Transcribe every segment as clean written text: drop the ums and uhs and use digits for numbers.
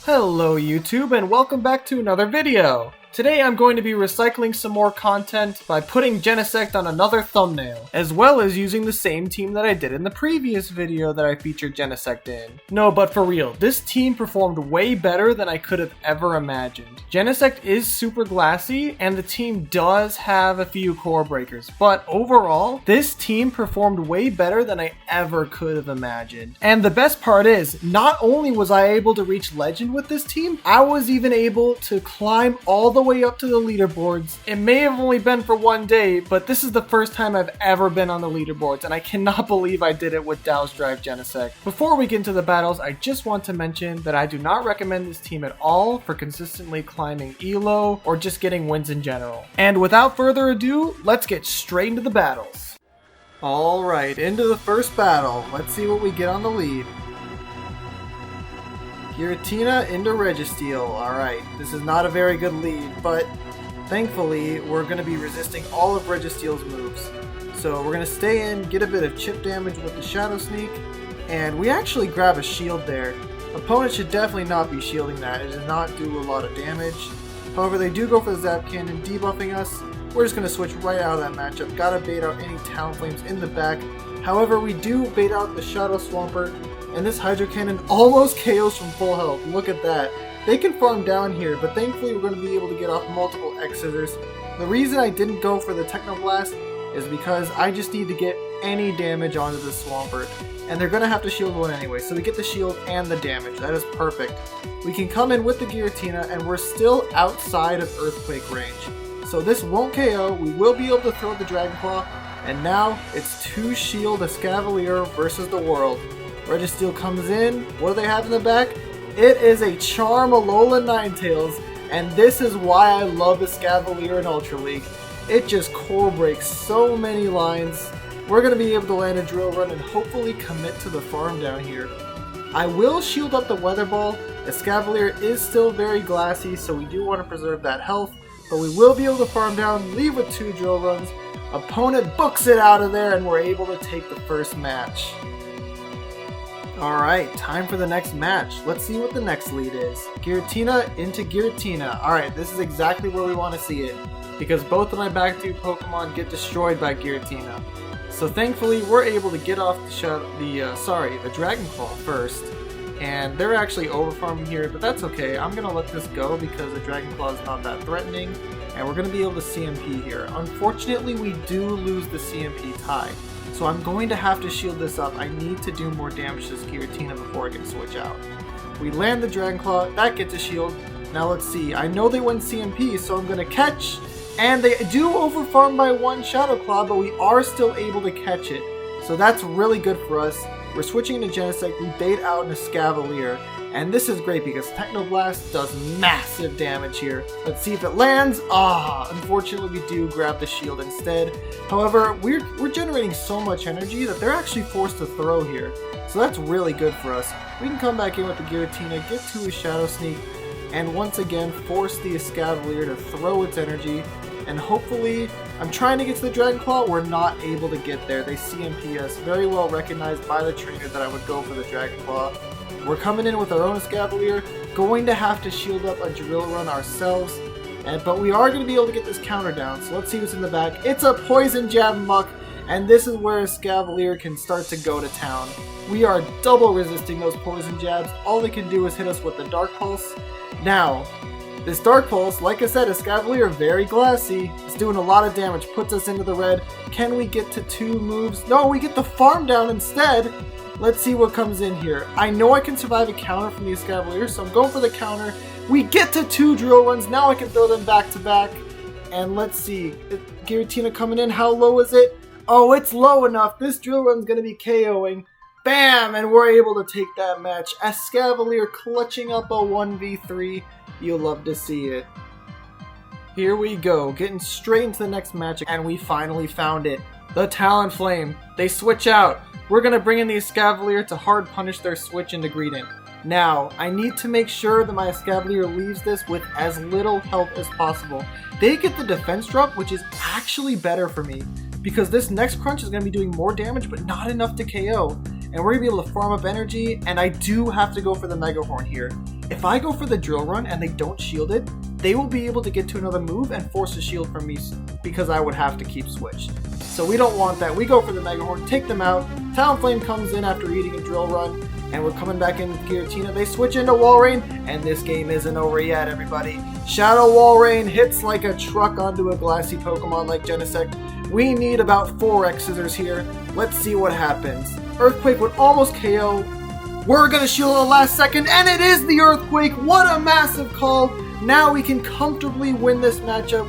Hello YouTube and welcome back to another video. Today I'm going to be recycling some more content by putting Genesect on another thumbnail, as well as using the same team that I did in the previous video that I featured Genesect in. No, but for real, this team performed way better than I could have ever imagined. Genesect is super glassy and the team does have a few core breakers, but overall, this team performed way better than I ever could have imagined. And the best part is, not only was I able to reach Legend with this team, I was even able to climb all the way up to the leaderboards. It may have only been for one day, but this is the first time I've ever been on the leaderboards, and I cannot believe I did it with Douse Drive Genesect. Before we get into the battles, I just want to mention that I do not recommend this team at all for consistently climbing elo or just getting wins in general. And without further ado, let's get straight into the battles. Alright, into the first battle. Let's see what we get on the lead. Giratina into Registeel. Alright, this is not a very good lead, but thankfully we're going to be resisting all of Registeel's moves. So we're going to stay in, get a bit of chip damage with the Shadow Sneak, and we actually grab a shield there. Opponent should definitely not be shielding that, it does not do a lot of damage. However, they do go for the Zap Cannon, debuffing us. We're just going to switch right out of that matchup, gotta bait out any Talonflames in the back. However, we do bait out the Shadow Swampert, and this Hydro Cannon almost KOs from full health. Look at that. They can farm down here, but thankfully we're going to be able to get off multiple X Scissors. The reason I didn't go for the Techno Blast is because I just need to get any damage onto the Swampert. And they're going to have to shield one anyway, so we get the shield and the damage. That is perfect. We can come in with the Giratina, and we're still outside of Earthquake range. So this won't KO, we will be able to throw the Dragon Claw, and now it's 2 Shield Escavalier versus the world. Registeel comes in. What do they have in the back? It is a Charm Alola Ninetales, and this is why I love Escavalier in Ultra League. It just core breaks so many lines. We're going to be able to land a Drill Run and hopefully commit to the farm down here. I will shield up the Weather Ball. Escavalier is still very glassy, so we do want to preserve that health, but we will be able to farm down, leave with 2 Drill Runs. Opponent books it out of there, and we're able to take the first match. Alright, time for the next match. Let's see what the next lead is. Giratina into Giratina. Alright, this is exactly where we want to see it, because both of my back 2 Pokemon get destroyed by Giratina. So thankfully, we're able to get off the Dragon Claw first, and they're actually overfarming here, but that's okay. I'm going to let this go because the Dragon Claw is not that threatening, and we're going to be able to CMP here. Unfortunately, we do lose the CMP tie. So I'm going to have to shield this up. I need to do more damage to this Giratina before I can switch out. We land the Dragon Claw, that gets a shield. Now let's see, I know they went CMP, so I'm going to catch, and they do overfarm by 1 Shadow Claw, but we are still able to catch it. So that's really good for us. We're switching into Genesect, we bait out an Escavalier, and this is great because Techno Blast does massive damage here. Let's see if it lands. Unfortunately we do grab the shield instead. However, we're generating so much energy that they're actually forced to throw here. So that's really good for us. We can come back in with the Giratina, get to a Shadow Sneak, and once again force the Escavalier to throw its energy. And hopefully, I'm trying to get to the Dragon Claw, we're not able to get there. They CMP us, very well recognized by the trainer that I would go for the Dragon Claw. We're coming in with our own Escavalier, going to have to shield up a Drill Run ourselves, but we are going to be able to get this counter down, so let's see what's in the back. It's a Poison Jab Muck, and this is where Escavalier can start to go to town. We are double resisting those Poison Jabs. All they can do is hit us with the Dark Pulse. Now, this Dark Pulse, like I said, Escavalier very glassy. It's doing a lot of damage, puts us into the red. Can we get to 2 moves? No, we get the farm down instead. Let's see what comes in here. I know I can survive a counter from the Escavalier, so I'm going for the counter. We get to 2 Drill Runs. Now I can throw them back to back. And let's see. Giratina coming in. How low is it? Oh, it's low enough. This Drill Run's going to be KOing. Bam! And we're able to take that match. Escavalier clutching up a 1v3. You'll love to see it. Here we go. Getting straight into the next match. And we finally found it. The Talonflame. They switch out. We're going to bring in the Escavalier to hard punish their switch into Greedent. Now, I need to make sure that my Escavalier leaves this with as little health as possible. They get the defense drop, which is actually better for me, because this next crunch is going to be doing more damage, but not enough to KO. And we're going to be able to farm up energy, and I do have to go for the Mega Horn here. if I go for the drill run and they don't shield it, they will be able to get to another move and force a shield from me because I would have to keep switched. So we don't want that. We go for the Mega Horn, take them out. Talonflame comes in after eating a drill run, and we're coming back in with Giratina. They switch into Wall Rain, and this game isn't over yet, everybody. Shadow Wall Rain hits like a truck onto a glassy Pokemon like Genesect. We need about 4 X-Scissors here. Let's see what happens. Earthquake would almost KO. We're gonna shield at the last second, and it is the Earthquake. What a massive call. Now we can comfortably win this matchup.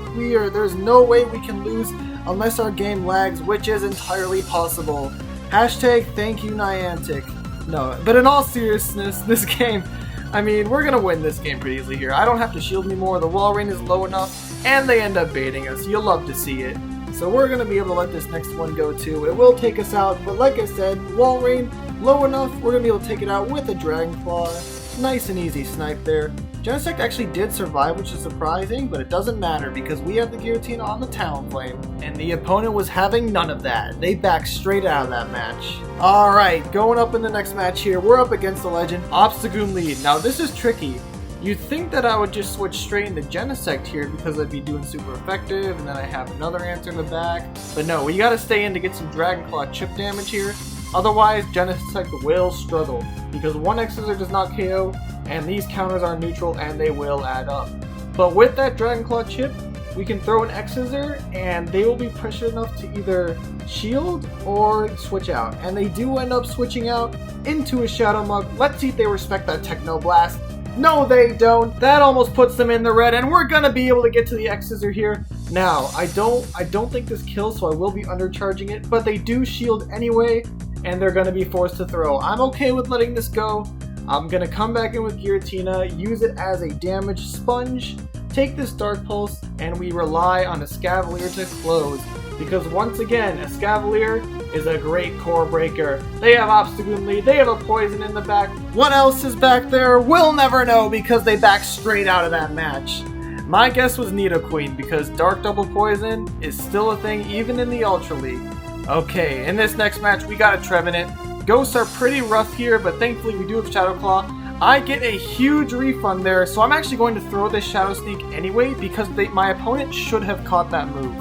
There's no way we can lose unless our game lags, which is entirely possible. Hashtag thank you Niantic. No, but in all seriousness, this game, I mean, we're gonna win this game pretty easily here. I don't have to shield anymore, the Wall Rain is low enough, and they end up baiting us. You'll love to see it. So we're gonna be able to let this next one go too. It will take us out, but like I said, Wall Rain, low enough, we're gonna be able to take it out with a Dragon Claw. Nice and easy snipe there. Genesect actually did survive, which is surprising, but it doesn't matter because we have the Giratina on the Talonflame, and the opponent was having none of that. They backed straight out of that match. Alright, going up in the next match here, we're up against the Legend, Obstagoon Lead. Now this is tricky. You'd think that I would just switch straight into Genesect here because I'd be doing super effective, and then I have another answer in the back. But no, we gotta stay in to get some Dragon Claw chip damage here. Otherwise, Genesect will struggle, because one X-Scissor does not KO, and these counters are neutral and they will add up. But with that Dragon Claw chip, we can throw an X-Scissor and they will be pressured enough to either shield or switch out. And they do end up switching out into a Shadow Mug. Let's see if they respect that Techno Blast. No, they don't. That almost puts them in the red, and we're gonna be able to get to the X-Scissor here. Now, I don't think this kills, so I will be undercharging it, but they do shield anyway, and they're gonna be forced to throw. I'm okay with letting this go. I'm gonna come back in with Giratina, use it as a damage sponge, take this Dark Pulse, and we rely on Escavalier to close. Because once again, Escavalier is a great core breaker. They have Obstagoon Lead, they have a Poison in the back. What else is back there? We'll never know because they backed straight out of that match. My guess was Nidoqueen because Dark Double Poison is still a thing even in the Ultra League. Okay, in this next match we got a Trevenant. Ghosts are pretty rough here, but thankfully we do have Shadow Claw. I get a huge refund there, so I'm actually going to throw this Shadow Sneak anyway because my opponent should have caught that move.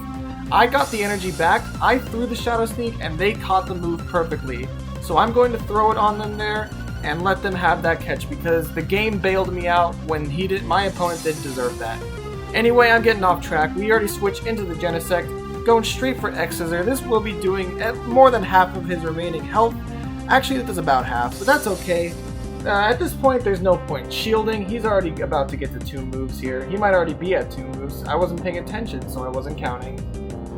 I got the energy back, I threw the Shadow Sneak, and they caught the move perfectly. So I'm going to throw it on them there and let them have that catch because the game bailed me out when my opponent didn't deserve that. Anyway, I'm getting off track. We already switched into the Genesect, going straight for X-Scissor. This will be doing more than half of his remaining health. Actually, it does about half, but that's okay. At this point, there's no point shielding. He's already about to get to 2 moves here. He might already be at 2 moves. I wasn't paying attention, so I wasn't counting.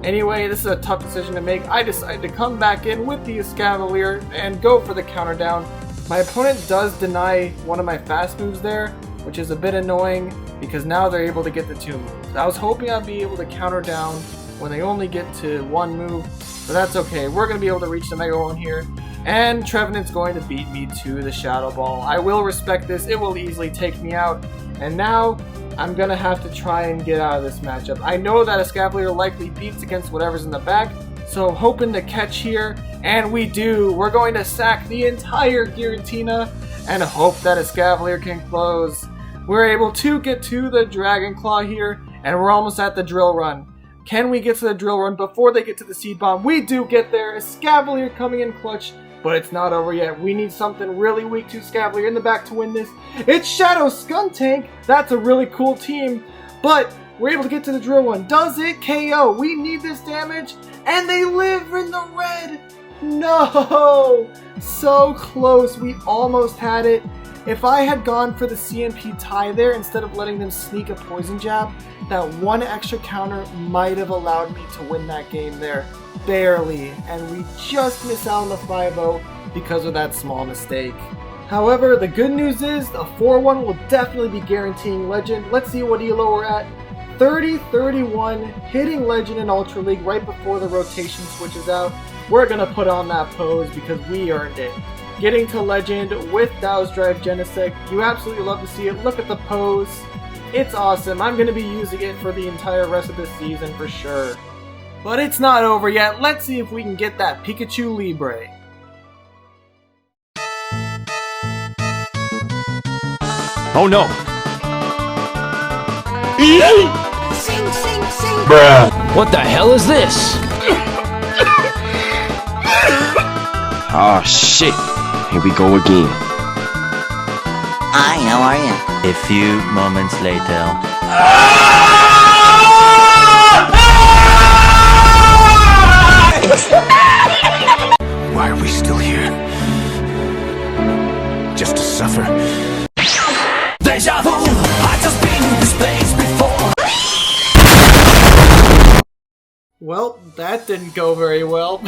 Anyway, this is a tough decision to make. I decided to come back in with the Escavalier and go for the counter down. My opponent does deny one of my fast moves there, which is a bit annoying because now they're able to get the 2 moves. I was hoping I'd be able to counter down when they only get to 1 move, but that's okay. We're going to be able to reach the Mega Horn here. And Trevenant's going to beat me to the Shadow Ball. I will respect this. It will easily take me out. And now, I'm going to have to try and get out of this matchup. I know that Escavalier likely beats against whatever's in the back, so hoping to catch here. And we do. We're going to sack the entire Giratina and hope that Escavalier can close. We're able to get to the Dragon Claw here, and we're almost at the Drill Run. Can we get to the Drill Run before they get to the Seed Bomb? We do get there. Escavalier coming in clutch. But it's not over yet. We need something really weak to Escavalier in the back to win this. It's Shadow Skuntank! That's a really cool team. But we're able to get to the Drill One. Does it KO? We need this damage. And they live in the red. No! So close. We almost had it. If I had gone for the CMP tie there instead of letting them sneak a Poison Jab, that 1 extra counter might have allowed me to win that game there. Barely, and we just miss out on the 5-0 because of that small mistake. However, the good news is the 4-1 will definitely be guaranteeing Legend. Let's see what elo we're at. 30-31, hitting Legend in Ultra League right before the rotation switches out. We're going to put on that pose because we earned it. Getting to Legend with Douse Drive Genesect, you absolutely love to see it. Look at the pose. It's awesome. I'm going to be using it for the entire rest of this season for sure. But it's not over yet. Let's see if we can get that Pikachu Libre. Oh no! Sing, sing, sing! Bruh! What the hell is this? Oh shit! Here we go again. Hi, how are you? A few moments later. Why are we still here? Just to suffer? Deja vu! I've just been in this place before! Well, that didn't go very well.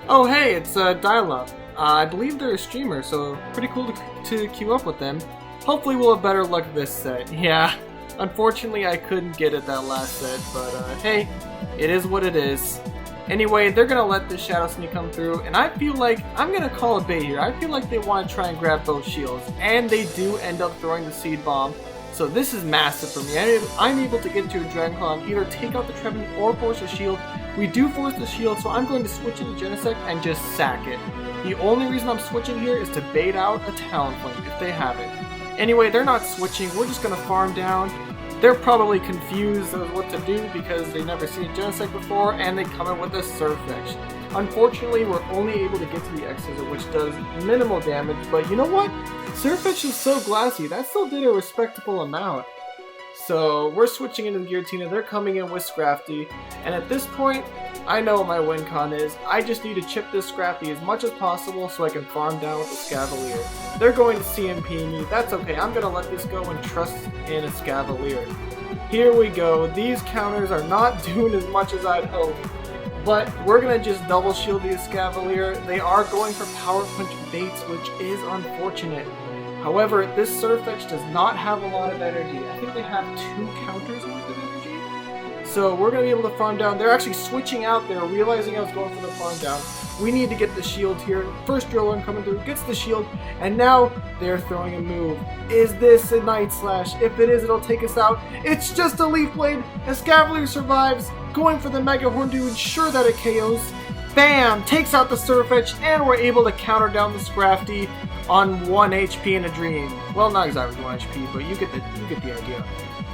Oh hey, it's Dial-Up. I believe they're a streamer, so pretty cool to queue up with them. Hopefully we'll have better luck this set. Yeah, unfortunately I couldn't get it that last set, but hey, it is what it is. Anyway, they're gonna let this Shadow Sneak come through, and I feel like I'm gonna call a bait here. I feel like they want to try and grab both shields, and they do end up throwing the Seed Bomb. So this is massive for me. I'm able to get into a Dragon Claw and either take out the Trevenant or force a shield. We do force the shield, so I'm going to switch into Genesect and just sack it. The only reason I'm switching here is to bait out a Talonflame if they have it. Anyway, they're not switching. We're just going to farm down. They're probably confused as what to do because they've never seen a Genesect before, and they come in with a Surf Edge. Unfortunately, we're only able to get to the X-Scissor, which does minimal damage, but you know what? Surf Edge is so glassy, that still did a respectable amount. So we're switching into the Giratina, they're coming in with Scrafty, and at this point, I know what my win con is. I just need to chip this Scrafty as much as possible so I can farm down with the Scavalier. They're going to CMP me, that's okay, I'm going to let this go and trust in a Scavalier. Here we go, these counters are not doing as much as I'd hoped. But we're going to just double shield the Scavalier. They are going for Power Punch baits, which is unfortunate. However, this Surf Edge does not have a lot of energy. I think they have 2 counters worth of energy. So we're going to be able to farm down. They're actually switching out there, realizing I was going for the farm down. We need to get the shield here. First drill run coming through, gets the shield, and now they're throwing a move. Is this a Night Slash? If it is, it'll take us out. It's just a Leaf Blade. Scavalier survives, going for the Mega Horn to ensure that it KOs. Bam! Takes out the Surf Edge, and we're able to counter down the Scrafty on 1 HP in a dream. Well, not exactly 1 HP, but you get the idea.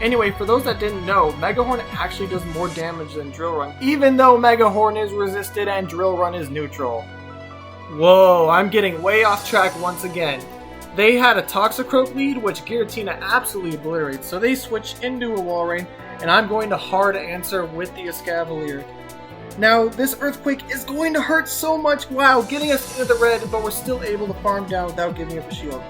Anyway, for those that didn't know, Mega Horn actually does more damage than Drill Run, even though Mega Horn is resisted and Drill Run is neutral. Whoa, I'm getting way off track once again. They had a Toxicroak lead, which Giratina absolutely obliterates, so they switch into a Walrein, and I'm going to hard answer with the Escavalier. Now, this Earthquake is going to hurt so much, wow, getting us into the red, but we're still able to farm down without giving up a shield.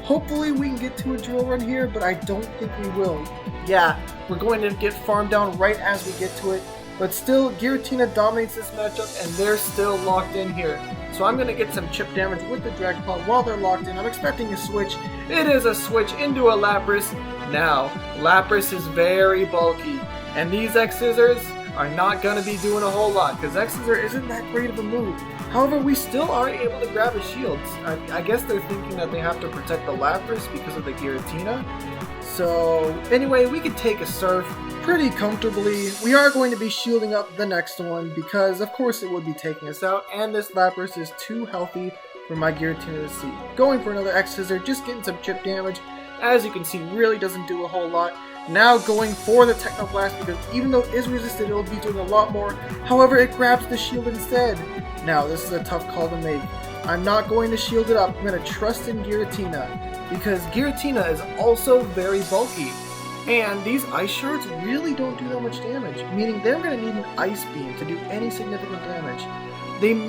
Hopefully we can get to a drill run here, but I don't think we will. Yeah, we're going to get farmed down right as we get to it, but still, Giratina dominates this matchup, and they're still locked in here. So I'm going to get some chip damage with the Dragon Claw while they're locked in. I'm expecting a switch. It is a switch into a Lapras. Now, Lapras is very bulky, and these X-Scissors are not going to be doing a whole lot, because X-Scissor isn't that great of a move. However, we still are able to grab his shields. I guess they're thinking that they have to protect the Lapras because of the Giratina. So, anyway, we can take a Surf pretty comfortably. We are going to be shielding up the next one because, of course, it would be taking us out, and this Lapras is too healthy for my Giratina to see. Going for another X-Scissor, just getting some chip damage. As you can see, really doesn't do a whole lot. Now going for the Techno Blast because even though it is resisted, it'll be doing a lot more. However, it grabs the shield instead. Now, this is a tough call to make. I'm not going to shield it up. I'm going to trust in Giratina because Giratina is also very bulky. And these Ice Shards really don't do that much damage, meaning they're going to need an Ice Beam to do any significant damage.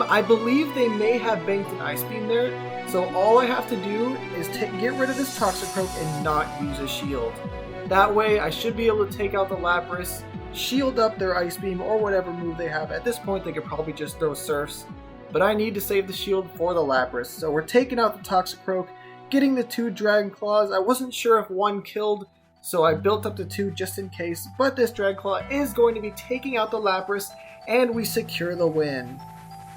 I believe they may have banked an Ice Beam there, so all I have to do is get rid of this Toxicroak and not use a shield. That way, I should be able to take out the Lapras, shield up their Ice Beam or whatever move they have. At this point, they could probably just throw Surfs, but I need to save the shield for the Lapras. So we're taking out the Toxicroak, getting the 2 Dragon Claws. I wasn't sure if one killed, so I built up the 2 just in case, but this Dragon Claw is going to be taking out the Lapras, and we secure the win.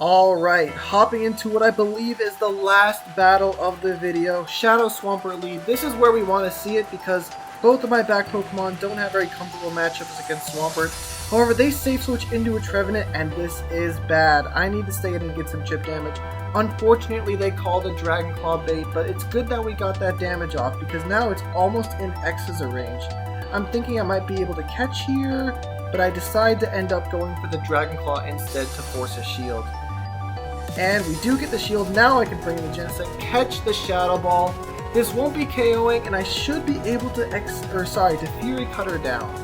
Alright, hopping into what I believe is the last battle of the video, Shadow Swampert lead. This is where we want to see it because both of my back Pokemon don't have very comfortable matchups against Swampert. However, they safe switch into a Trevenant, and this is bad. I need to stay in and get some chip damage. Unfortunately, they called a Dragon Claw bait, but it's good that we got that damage off because now it's almost in X's range. I'm thinking I might be able to catch here, but I decide to end up going for the Dragon Claw instead to force a shield. And we do get the shield. Now I can bring in the Genesect, catch the Shadow Ball. This won't be KOing, and I should be able to Fury Cutter down.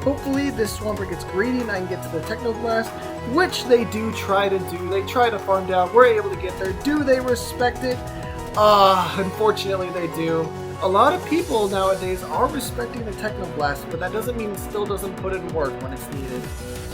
Hopefully this Swampert gets greedy and I can get to the Techno Blast, which they do try to do. They try to farm down. We're able to get there. Do they respect it? Unfortunately they do. A lot of people nowadays are respecting the Techno Blast, but that doesn't mean it still doesn't put in work when it's needed.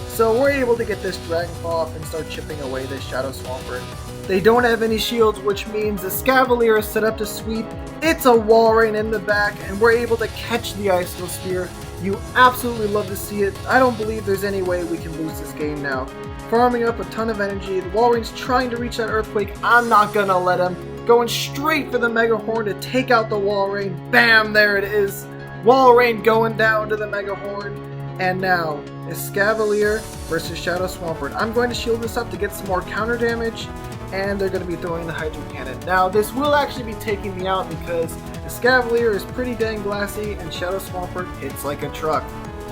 So we're able to get this Dragon Claw off and start chipping away this Shadow Swampert. They don't have any shields, which means the Scavalier is set up to sweep. It's a Wall Rain in the back, and we're able to catch the Ice Spear. You absolutely love to see it. I don't believe there's any way we can lose this game now. Farming up a ton of energy. The Wall Rain's trying to reach that Earthquake. I'm not gonna let him. Going straight for the Mega Horn to take out the Wall Rain. Bam, there it is. Wall Rain going down to the Mega Horn. And now, Escavalier versus Shadow Swampert. I'm going to shield this up to get some more counter damage, and they're going to be throwing the Hydro Cannon. Now, this will actually be taking me out because Escavalier is pretty dang glassy, and Shadow Swampert hits like a truck.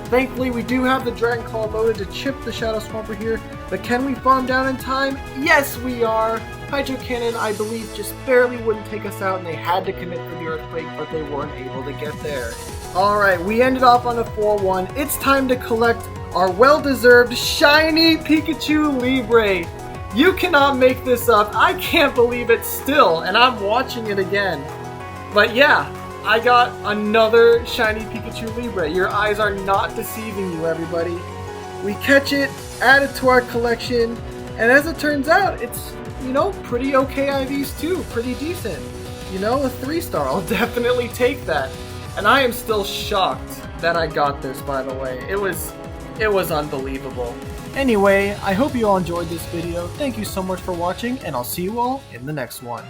Thankfully, we do have the Dragon Claw loaded to chip the Shadow Swampert here, but can we farm down in time? Yes, we are! Hydro Cannon, I believe, just barely wouldn't take us out, and they had to commit for the Earthquake, but they weren't able to get there. Alright, we ended off on a 4-1. It's time to collect our well-deserved shiny Pikachu Libre. You cannot make this up. I can't believe it still, and I'm watching it again. But yeah, I got another shiny Pikachu Libre. Your eyes are not deceiving you, everybody. We catch it, add it to our collection, and as it turns out, it's, you know, pretty okay IVs too. Pretty decent. You know, a 3-star. I'll definitely take that. And I am still shocked that I got this, by the way. It was unbelievable. Anyway, I hope you all enjoyed this video. Thank you so much for watching, and I'll see you all in the next one.